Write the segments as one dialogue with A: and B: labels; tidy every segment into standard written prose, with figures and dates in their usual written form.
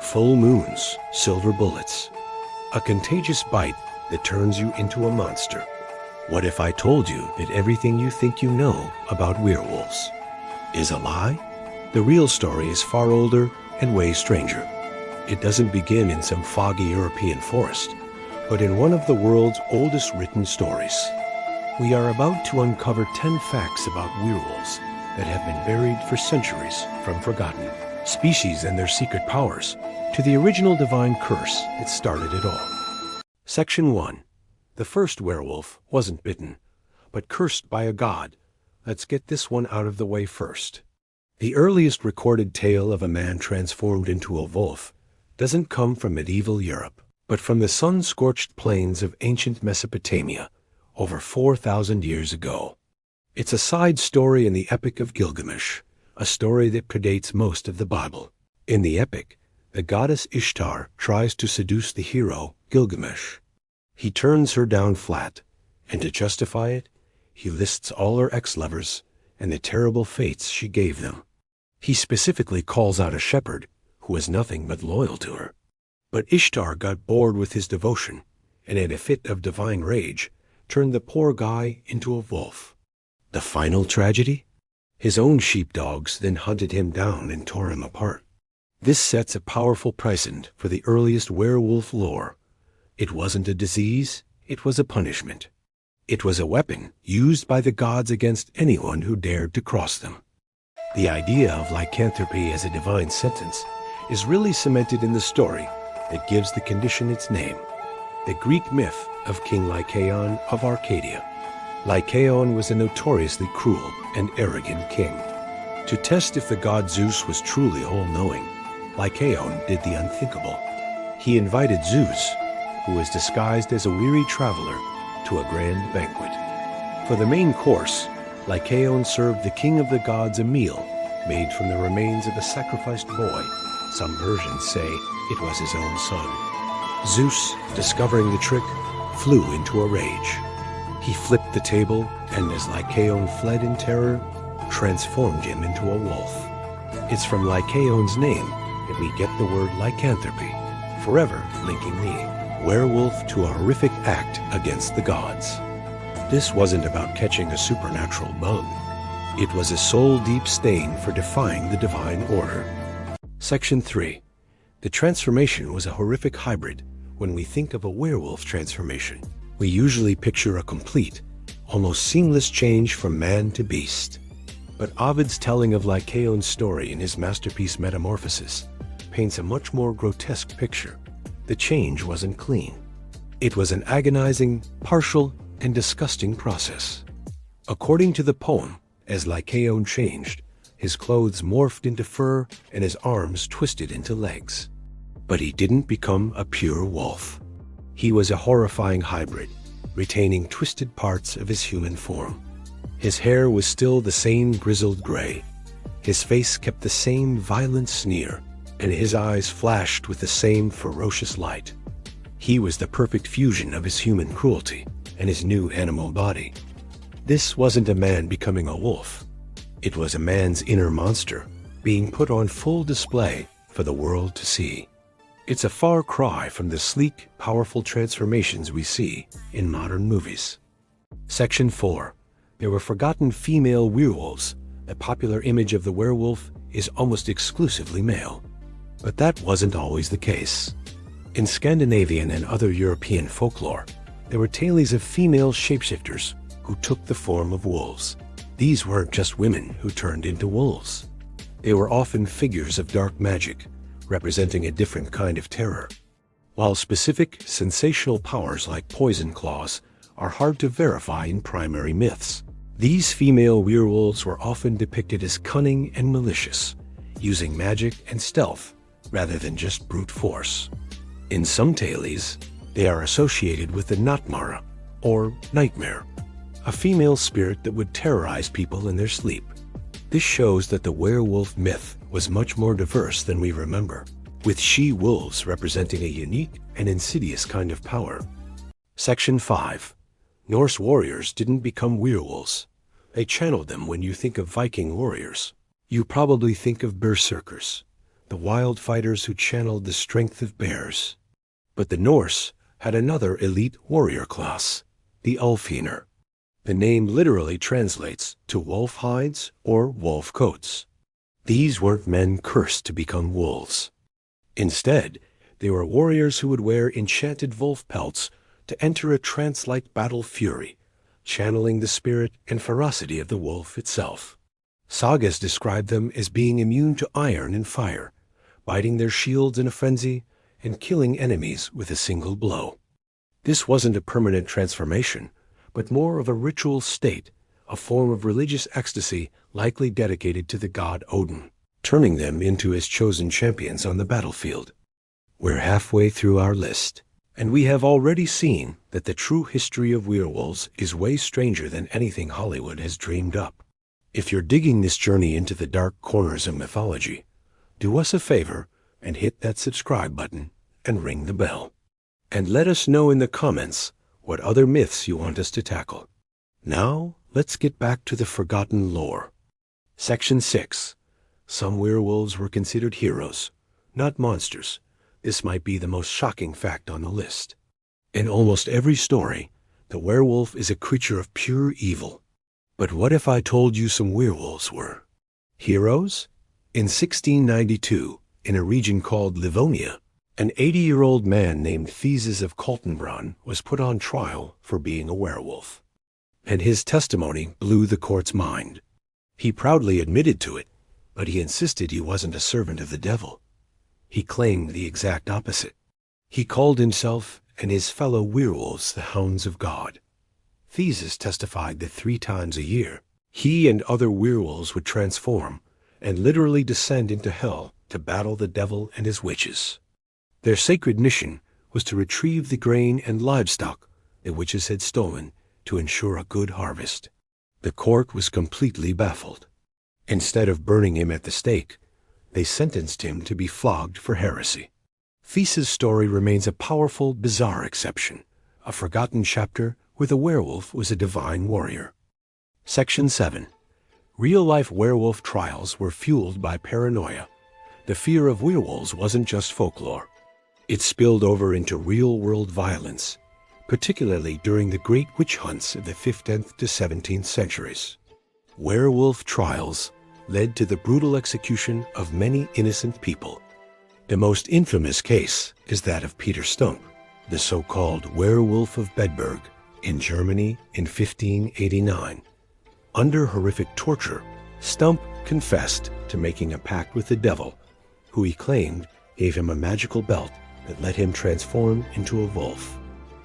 A: full moons, silver bullets. A contagious bite that turns you into a monster. What if I told you that everything you think you know about werewolves is a lie? The real story is far older and way stranger. It doesn't begin in some foggy European forest, but in one of the world's oldest written stories. We are about to uncover 10 facts about werewolves that have been buried for centuries, from forgotten species and their secret powers to the original divine curse that started it all. Section 1. The first werewolf wasn't bitten, but cursed by a god. Let's get this one out of the way first. The earliest recorded tale of a man transformed into a wolf doesn't come from medieval Europe, but from the sun-scorched plains of ancient Mesopotamia, over 4,000 years ago. It's a side story in the Epic of Gilgamesh, a story that predates most of the Bible. In the epic, the goddess Ishtar tries to seduce the hero, Gilgamesh. He turns her down flat, and to justify it, he lists all her ex-lovers and the terrible fates she gave them. He specifically calls out a shepherd who was nothing but loyal to her. But Ishtar got bored with his devotion, and in a fit of divine rage, turned the poor guy into a wolf. The final tragedy? His own sheepdogs then hunted him down and tore him apart. This sets a powerful precedent for the earliest werewolf lore. It wasn't a disease, it was a punishment. It was a weapon used by the gods against anyone who dared to cross them. The idea of lycanthropy as a divine sentence is really cemented in the story that gives the condition its name, the Greek myth of King Lycaon of Arcadia. Lycaon was a notoriously cruel and arrogant king. To test if the god Zeus was truly all-knowing, Lycaon did the unthinkable. He invited Zeus, who was disguised as a weary traveler, to a grand banquet. For the main course, Lycaon served the king of the gods a meal made from the remains of a sacrificed boy. Some versions say it was his own son. Zeus, discovering the trick, flew into a rage. He flipped the table, and as Lycaon fled in terror, transformed him into a wolf. It's from Lycaon's name that we get the word lycanthropy, forever linking the werewolf to a horrific act against the gods. This wasn't about catching a supernatural bug. It was a soul-deep stain for defying the divine order. Section 3. The transformation was a horrific hybrid. When we think of a werewolf transformation, we usually picture a complete, almost seamless change from man to beast. But Ovid's telling of Lycaon's story in his masterpiece Metamorphoses paints a much more grotesque picture. The change wasn't clean. It was an agonizing, partial, and disgusting process. According to the poem, as Lycaon changed, his clothes morphed into fur and his arms twisted into legs. But he didn't become a pure wolf. He was a horrifying hybrid, retaining twisted parts of his human form. His hair was still the same grizzled gray. His face kept the same violent sneer, and his eyes flashed with the same ferocious light. He was the perfect fusion of his human cruelty and his new animal body. This wasn't a man becoming a wolf. It was a man's inner monster being put on full display for the world to see. It's a far cry from the sleek, powerful transformations we see in modern movies. Section 4. There were forgotten female werewolves. The popular image of the werewolf is almost exclusively male. But that wasn't always the case. In Scandinavian and other European folklore, there were tales of female shapeshifters who took the form of wolves. These weren't just women who turned into wolves. They were often figures of dark magic, representing a different kind of terror. While specific, sensational powers like poison claws are hard to verify in primary myths, these female werewolves were often depicted as cunning and malicious, using magic and stealth rather than just brute force. In some tales, they are associated with the Nattmara, or nightmare, a female spirit that would terrorize people in their sleep. This shows that the werewolf myth was much more diverse than we remember, with she-wolves representing a unique and insidious kind of power. Section 5. Norse warriors didn't become werewolves. They channeled them. When you think of Viking warriors, you probably think of berserkers, the wild fighters who channeled the strength of bears. But the Norse had another elite warrior class, the Ulfhednar. The name literally translates to wolf hides or wolf coats. These weren't men cursed to become wolves. Instead, they were warriors who would wear enchanted wolf pelts to enter a trance-like battle fury, channeling the spirit and ferocity of the wolf itself. Sagas describe them as being immune to iron and fire, biting their shields in a frenzy and killing enemies with a single blow. This wasn't a permanent transformation, but more of a ritual state, a form of religious ecstasy likely dedicated to the god Odin, turning them into his chosen champions on the battlefield. We're halfway through our list, and we have already seen that the true history of werewolves is way stranger than anything Hollywood has dreamed up. If you're digging this journey into the dark corners of mythology, do us a favor and hit that subscribe button and ring the bell. And let us know in the comments what other myths you want us to tackle. Now, let's get back to the forgotten lore. Section 6. Some werewolves were considered heroes, not monsters. This might be the most shocking fact on the list. In almost every story, the werewolf is a creature of pure evil. But what if I told you some werewolves were heroes? In 1692, in a region called Livonia, an 80-year-old man named Thiess of Kaltenbrun was put on trial for being a werewolf. And his testimony blew the court's mind. He proudly admitted to it, but he insisted he wasn't a servant of the devil. He claimed the exact opposite. He called himself and his fellow werewolves the Hounds of God. Thiess testified that 3 times a year, he and other werewolves would transform and literally descend into hell to battle the devil and his witches. Their sacred mission was to retrieve the grain and livestock the witches had stolen to ensure a good harvest. The court was completely baffled. Instead of burning him at the stake, they sentenced him to be flogged for heresy. Thiess' story remains a powerful, bizarre exception, a forgotten chapter where the werewolf was a divine warrior. Section 7. Real-life werewolf trials were fueled by paranoia. The fear of werewolves wasn't just folklore. It spilled over into real-world violence, particularly during the great witch hunts of the 15th to 17th centuries. Werewolf trials led to the brutal execution of many innocent people. The most infamous case is that of Peter Stumpp, the so-called Werewolf of Bedburg, in Germany in 1589. Under horrific torture, Stumpp confessed to making a pact with the devil, who he claimed gave him a magical belt that let him transform into a wolf.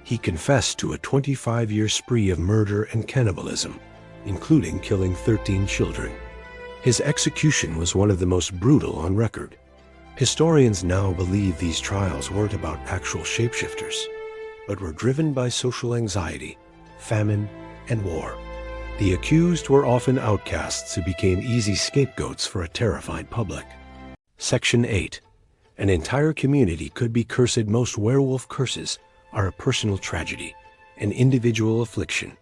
A: He confessed to a 25-year spree of murder and cannibalism, including killing 13 children. His execution was one of the most brutal on record. Historians now believe these trials weren't about actual shapeshifters, but were driven by social anxiety, famine, and war. The accused were often outcasts who became easy scapegoats for a terrified public. Section 8. An entire community could be cursed. Most werewolf curses are a personal tragedy, an individual affliction.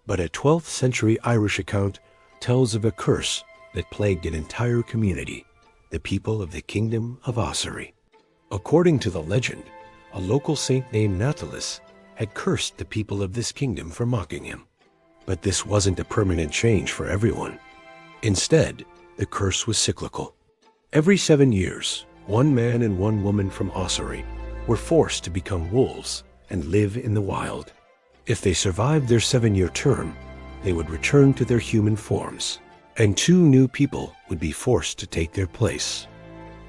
A: But a 12th century Irish account tells of a curse that plagued an entire community, the people of the Kingdom of Ossory. According to the legend, a local saint named Natalis had cursed the people of this kingdom for mocking him. But this wasn't a permanent change for everyone. Instead, the curse was cyclical. Every 7 years, one man and one woman from Ossory were forced to become wolves and live in the wild. If they survived their 7-year term, they would return to their human forms, and 2 new people would be forced to take their place.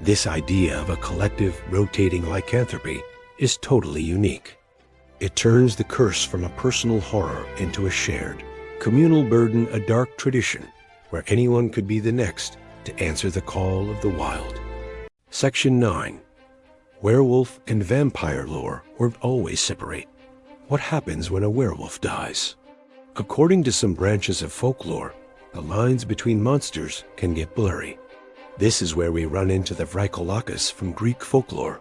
A: This idea of a collective, rotating lycanthropy is totally unique. It turns the curse from a personal horror into a shared, communal burden, a dark tradition where anyone could be the next to answer the call of the wild. Section 9. Werewolf and vampire lore weren't always separate. What happens when a werewolf dies? According to some branches of folklore, the lines between monsters can get blurry. This is where we run into the Vrykolakas from Greek folklore.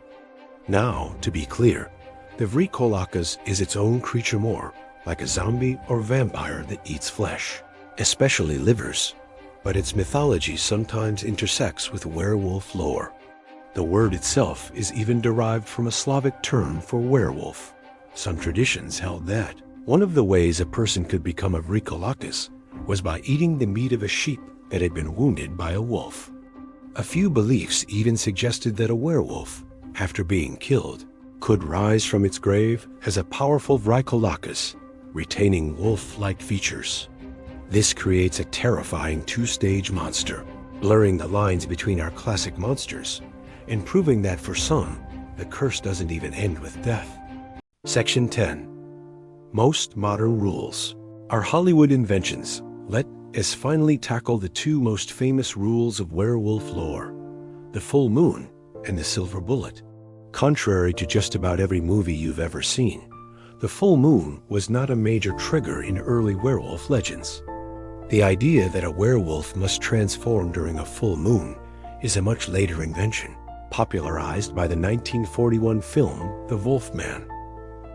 A: Now, to be clear, the Vrykolakas is its own creature more, like a zombie or vampire that eats flesh, especially livers. But its mythology sometimes intersects with werewolf lore. The word itself is even derived from a Slavic term for werewolf. Some traditions held that one of the ways a person could become a Vrykolakas was by eating the meat of a sheep that had been wounded by a wolf. A few beliefs even suggested that a werewolf, after being killed, could rise from its grave as a powerful Vrykolakas, retaining wolf-like features. This creates a terrifying two-stage monster, blurring the lines between our classic monsters, and proving that for some, the curse doesn't even end with death. Section 10. Most modern rules. Our Hollywood inventions. Let us finally tackle the two most famous rules of werewolf lore, the full moon and the silver bullet. Contrary to just about every movie you've ever seen, the full moon was not a major trigger in early werewolf legends. The idea that a werewolf must transform during a full moon is a much later invention, popularized by the 1941 film The Wolfman.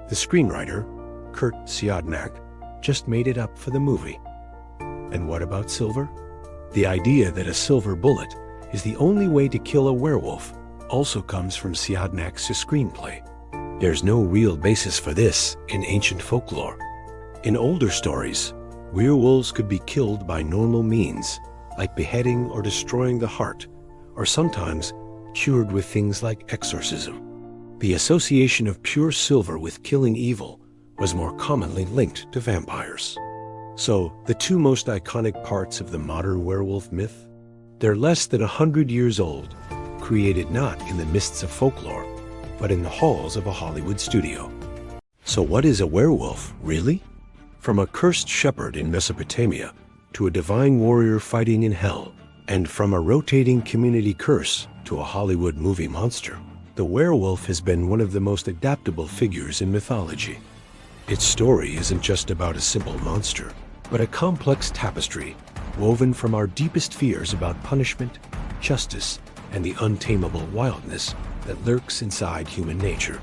A: The screenwriter, Kurt Siodmak, just made it up for the movie. And what about silver? The idea that a silver bullet is the only way to kill a werewolf also comes from Siodmak's screenplay. There's no real basis for this in ancient folklore. In older stories, werewolves could be killed by normal means, like beheading or destroying the heart, or sometimes cured with things like exorcism. The association of pure silver with killing evil was more commonly linked to vampires. So, the two most iconic parts of the modern werewolf myth? They're less than 100 years old, created not in the mists of folklore, but in the halls of a Hollywood studio. So what is a werewolf, really? From a cursed shepherd in Mesopotamia to a divine warrior fighting in hell, and from a rotating community curse to a Hollywood movie monster, the werewolf has been one of the most adaptable figures in mythology. Its story isn't just about a simple monster, but a complex tapestry woven from our deepest fears about punishment, justice, and the untamable wildness that lurks inside human nature.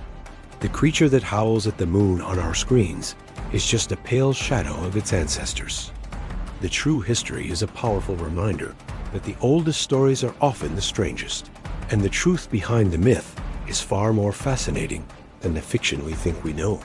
A: The creature that howls at the moon on our screens is just a pale shadow of its ancestors. The true history is a powerful reminder that the oldest stories are often the strangest, and the truth behind the myth is far more fascinating than the fiction we think we know.